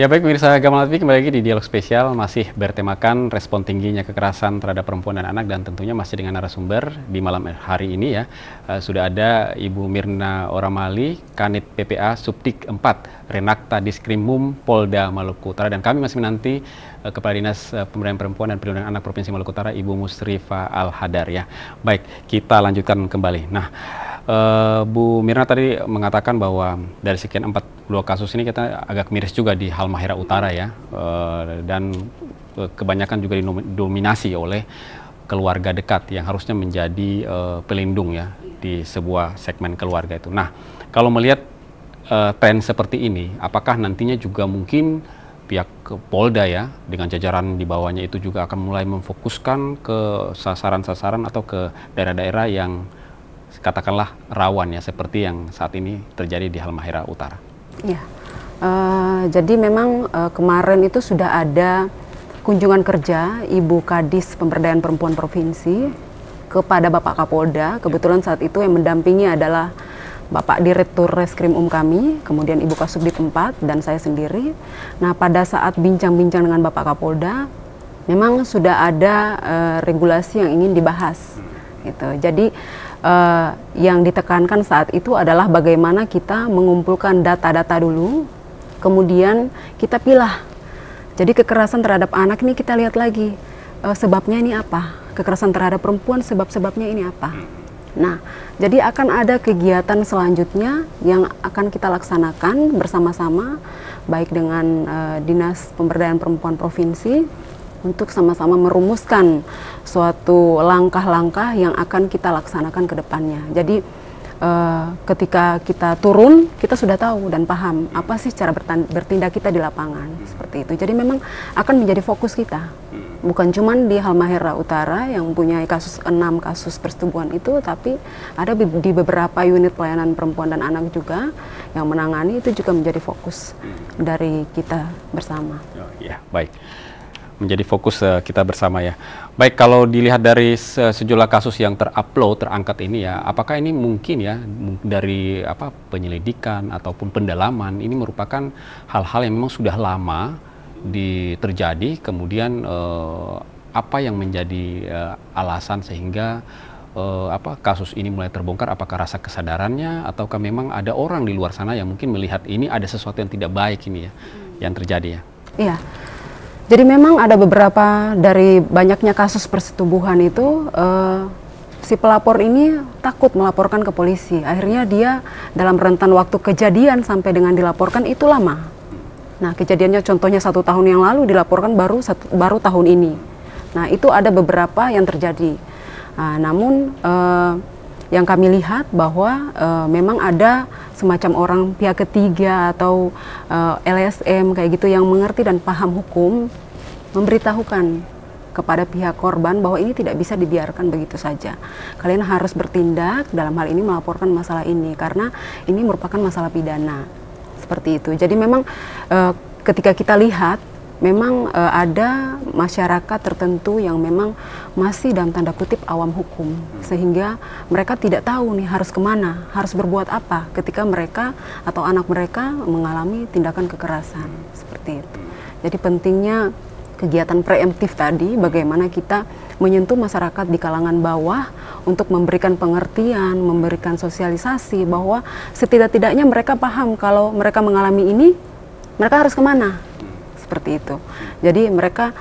Ya baik pemirsa Gamal TV, kembali lagi di Dialog Spesial, masih bertemakan respon tingginya kekerasan terhadap perempuan dan anak, dan tentunya masih dengan narasumber di malam hari ini ya. Sudah ada Ibu Mirna Oramali, Kanit PPA Subdik 4 Renakta Diskrimum Polda Maluku Utara, dan kami masih menanti Kepala Dinas Pemberdayaan Perempuan dan Perlindungan Anak Provinsi Maluku Utara, Ibu Musrifa Al-Hadar ya. Baik, kita lanjutkan kembali. Nah, Bu Mirna tadi mengatakan bahwa dari sekian 42 kasus ini kita agak miris juga di Halmahera Utara ya, dan kebanyakan juga didominasi oleh keluarga dekat yang harusnya menjadi pelindung ya di sebuah segmen keluarga itu. Nah, kalau melihat tren seperti ini, apakah nantinya juga mungkin pihak Polda ya dengan jajaran di bawahnya itu juga akan mulai memfokuskan ke sasaran-sasaran atau ke daerah-daerah yang katakanlah rawan ya, seperti yang saat ini terjadi di Halmahera Utara? Ya, jadi memang kemarin itu sudah ada kunjungan kerja Ibu Kadis Pemberdayaan Perempuan Provinsi kepada Bapak Kapolda. Kebetulan saat itu yang mendampingi adalah Bapak Direktur Reskrim kami, kemudian Ibu Kasubdit 4 dan saya sendiri. Nah, pada saat bincang-bincang dengan Bapak Kapolda, memang sudah ada regulasi yang ingin dibahas gitu. Jadi yang ditekankan saat itu adalah bagaimana kita mengumpulkan data-data dulu, kemudian kita pilah. Jadi kekerasan terhadap anak ini kita lihat lagi sebabnya ini apa, kekerasan terhadap perempuan sebab-sebabnya ini apa. Nah, jadi akan ada kegiatan selanjutnya yang akan kita laksanakan bersama-sama, baik dengan Dinas Pemberdayaan Perempuan Provinsi, untuk sama-sama merumuskan suatu langkah-langkah yang akan kita laksanakan ke depannya. Jadi ketika kita turun, kita sudah tahu dan paham apa sih cara bertindak kita di lapangan, seperti itu. Jadi memang akan menjadi fokus kita. Bukan cuma di Halmahera Utara yang punya 6 kasus persetubuhan itu, tapi ada di beberapa unit pelayanan perempuan dan anak juga yang menangani, itu juga menjadi fokus dari kita bersama. Oh, ya, baik. Menjadi fokus kita bersama ya. Baik, kalau dilihat dari sejumlah kasus yang terangkat ini ya, apakah ini mungkin ya dari penyelidikan ataupun pendalaman ini merupakan hal-hal yang memang sudah lama terjadi, kemudian apa yang menjadi alasan sehingga kasus ini mulai terbongkar? Apakah rasa kesadarannya, ataukah memang ada orang di luar sana yang mungkin melihat ini ada sesuatu yang tidak baik ini ya yang terjadi ya? Iya. Jadi memang ada beberapa dari banyaknya kasus persetubuhan itu, si pelapor ini takut melaporkan ke polisi. Akhirnya dia dalam rentan waktu kejadian sampai dengan dilaporkan itu lama. Nah, kejadiannya contohnya 1 tahun yang lalu dilaporkan baru tahun ini. Nah, itu ada beberapa yang terjadi. Nah, namun yang kami lihat bahwa memang ada semacam orang pihak ketiga atau LSM kayak gitu yang mengerti dan paham hukum, memberitahukan kepada pihak korban bahwa ini tidak bisa dibiarkan begitu saja. Kalian harus bertindak, dalam hal ini melaporkan masalah ini karena ini merupakan masalah pidana. Seperti itu. Jadi memang ketika kita lihat memang ada masyarakat tertentu yang memang masih dalam tanda kutip awam hukum, sehingga mereka tidak tahu nih harus kemana, harus berbuat apa ketika mereka atau anak mereka mengalami tindakan kekerasan, seperti itu. Jadi pentingnya kegiatan preemptif tadi, bagaimana kita menyentuh masyarakat di kalangan bawah untuk memberikan pengertian, memberikan sosialisasi bahwa setidak-tidaknya mereka paham kalau mereka mengalami ini, mereka harus kemana. Seperti itu. Jadi mereka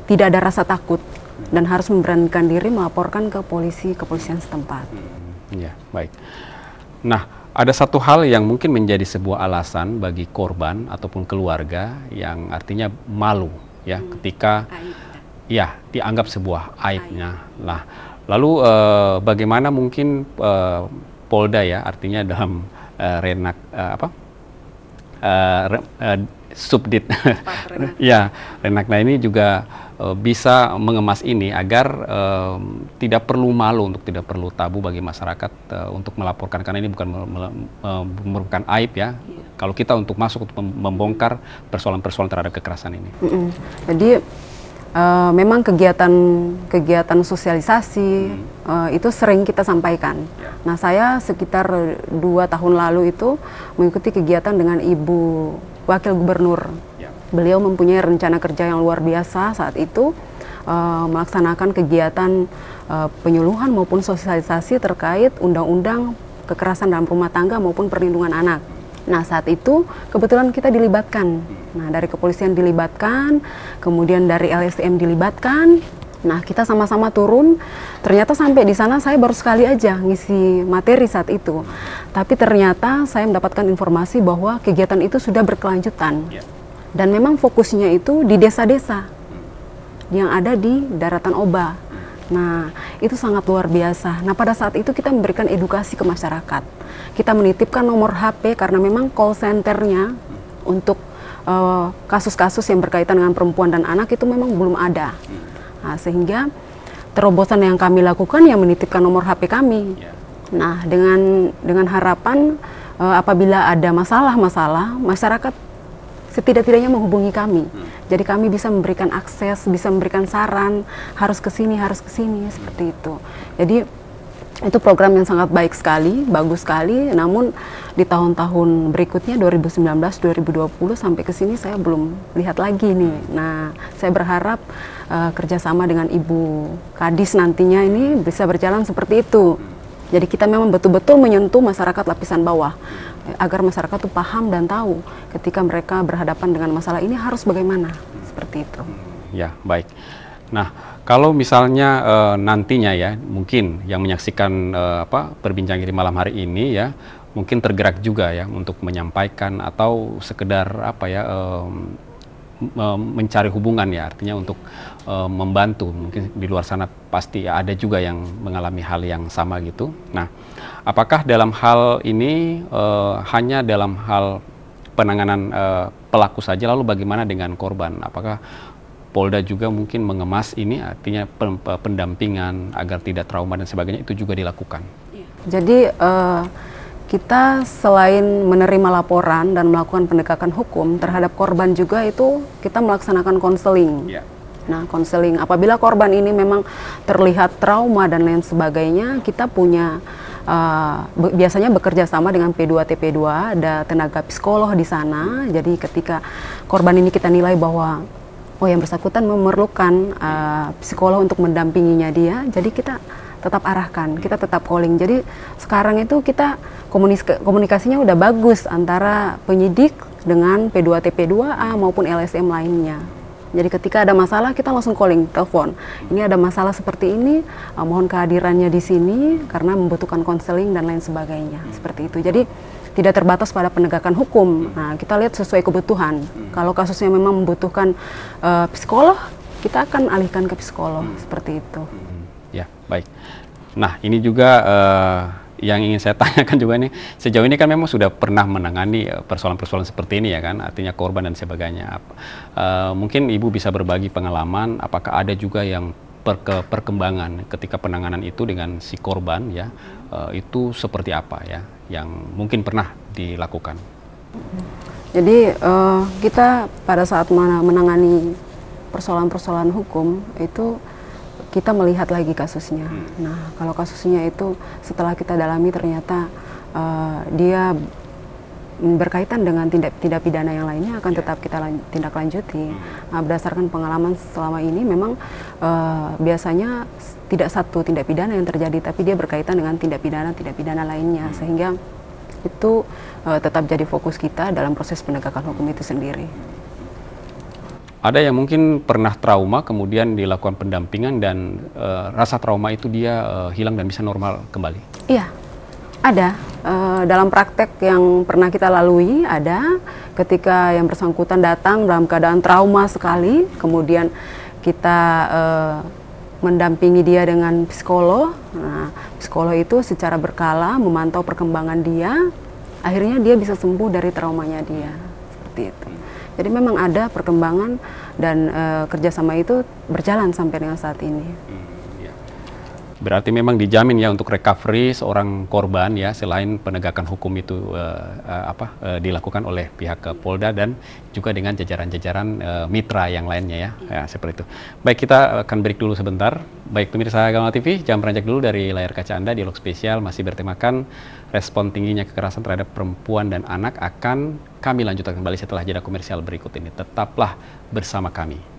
tidak ada rasa takut dan harus memberanikan diri melaporkan ke kepolisian setempat. Ya, baik. Nah, ada satu hal yang mungkin menjadi sebuah alasan bagi korban ataupun keluarga yang artinya malu ya ketika ya dianggap sebuah aibnya. Nah, lalu bagaimana mungkin Polda ya artinya dalam Subdit ya Renakta ini juga bisa mengemas ini agar tidak perlu malu, tidak perlu tabu bagi masyarakat untuk melaporkan, karena ini bukan merupakan aib ya. Kalau kita untuk masuk untuk membongkar persoalan-persoalan terhadap kekerasan ini. Jadi memang kegiatan sosialisasi itu sering kita sampaikan. Nah, saya sekitar 2 tahun lalu itu mengikuti kegiatan dengan Ibu Wakil Gubernur. Beliau mempunyai rencana kerja yang luar biasa saat itu, melaksanakan kegiatan penyuluhan maupun sosialisasi terkait undang-undang kekerasan dalam rumah tangga maupun perlindungan anak. Nah, saat itu kebetulan kita dilibatkan. Nah, dari kepolisian dilibatkan, kemudian dari LSM dilibatkan. Nah, kita sama-sama turun. Ternyata sampai di sana saya baru sekali aja ngisi materi saat itu. Tapi ternyata saya mendapatkan informasi bahwa kegiatan itu sudah berkelanjutan. Dan memang fokusnya itu di desa-desa yang ada di Daratan Oba. Nah, itu sangat luar biasa. Nah, pada saat itu kita memberikan edukasi ke masyarakat. Kita menitipkan nomor HP karena memang call centernya untuk kasus-kasus yang berkaitan dengan perempuan dan anak itu memang belum ada. Nah, sehingga terobosan yang kami lakukan yang menitipkan nomor HP kami. Nah, dengan harapan apabila ada masalah-masalah, masyarakat setidak-tidaknya menghubungi kami. Jadi kami bisa memberikan akses, bisa memberikan saran, harus ke sini, seperti itu. Jadi itu program yang sangat baik sekali, bagus sekali. Namun di tahun-tahun berikutnya 2019, 2020 sampai ke sini saya belum lihat lagi nih. Nah, saya berharap kerjasama dengan Ibu Kadis nantinya ini bisa berjalan seperti itu. Jadi kita memang betul-betul menyentuh masyarakat lapisan bawah agar masyarakat itu paham dan tahu ketika mereka berhadapan dengan masalah ini harus bagaimana, seperti itu. Ya, baik. Nah, kalau misalnya nantinya ya, mungkin yang menyaksikan perbincangan di malam hari ini ya, mungkin tergerak juga ya untuk menyampaikan atau sekedar mencari hubungan ya, artinya untuk membantu. Mungkin di luar sana pasti ada juga yang mengalami hal yang sama gitu. Nah, apakah dalam hal ini hanya dalam hal penanganan pelaku saja, lalu bagaimana dengan korban? Apakah Polda juga mungkin mengemas ini, artinya pendampingan agar tidak trauma dan sebagainya, itu juga dilakukan? Jadi kita selain menerima laporan dan melakukan penegakan hukum terhadap korban juga itu kita melaksanakan konseling. Nah, konseling apabila korban ini memang terlihat trauma dan lain sebagainya, kita punya biasanya bekerja sama dengan P2TP2, ada tenaga psikolog di sana. Jadi ketika korban ini kita nilai bahwa yang bersangkutan memerlukan psikolog untuk mendampinginya dia, jadi kita tetap arahkan, kita tetap calling. Jadi sekarang itu kita komunikasinya udah bagus antara penyidik dengan P2TP2A maupun LSM lainnya. Jadi ketika ada masalah kita langsung calling, telepon. Ini ada masalah seperti ini, mohon kehadirannya di sini karena membutuhkan konseling dan lain sebagainya. Seperti itu. Jadi tidak terbatas pada penegakan hukum. Nah, kita lihat sesuai kebutuhan. Kalau kasusnya memang membutuhkan psikolog, kita akan alihkan ke psikolog. Seperti itu. Ya, baik. Nah, ini juga yang ingin saya tanyakan juga nih, sejauh ini kan memang sudah pernah menangani persoalan-persoalan seperti ini ya kan, artinya korban dan sebagainya. Mungkin Ibu bisa berbagi pengalaman, apakah ada juga yang perkembangan ketika penanganan itu dengan si korban ya, itu seperti apa ya, yang mungkin pernah dilakukan? Jadi kita pada saat menangani persoalan-persoalan hukum itu kita melihat lagi kasusnya. Nah, kalau kasusnya itu setelah kita dalami ternyata dia berkaitan dengan tindak pidana yang lainnya akan tetap kita tindak lanjuti. Nah, berdasarkan pengalaman selama ini memang biasanya tidak satu tindak pidana yang terjadi, tapi dia berkaitan dengan tindak pidana lainnya, sehingga itu tetap jadi fokus kita dalam proses penegakan hukum itu sendiri. Ada yang mungkin pernah trauma, kemudian dilakukan pendampingan dan rasa trauma itu dia hilang dan bisa normal kembali? Iya, ada. Dalam praktek yang pernah kita lalui, ada ketika yang bersangkutan datang dalam keadaan trauma sekali, kemudian kita mendampingi dia dengan psikolog. Nah, psikolog itu secara berkala memantau perkembangan dia, akhirnya dia bisa sembuh dari traumanya dia, seperti itu. Jadi memang ada perkembangan dan kerjasama itu berjalan sampai dengan saat ini. Berarti memang dijamin ya untuk recovery seorang korban ya, selain penegakan hukum itu dilakukan oleh pihak Polda dan juga dengan jajaran-jajaran mitra yang lainnya ya, seperti itu. Baik, kita akan break dulu sebentar. Baik pemirsa Gamal TV, jangan beranjak dulu dari layar kaca Anda. Dialog spesial masih bertemakan respon tingginya kekerasan terhadap perempuan dan anak akan kami lanjutkan kembali setelah jeda komersial berikut ini. Tetaplah bersama kami.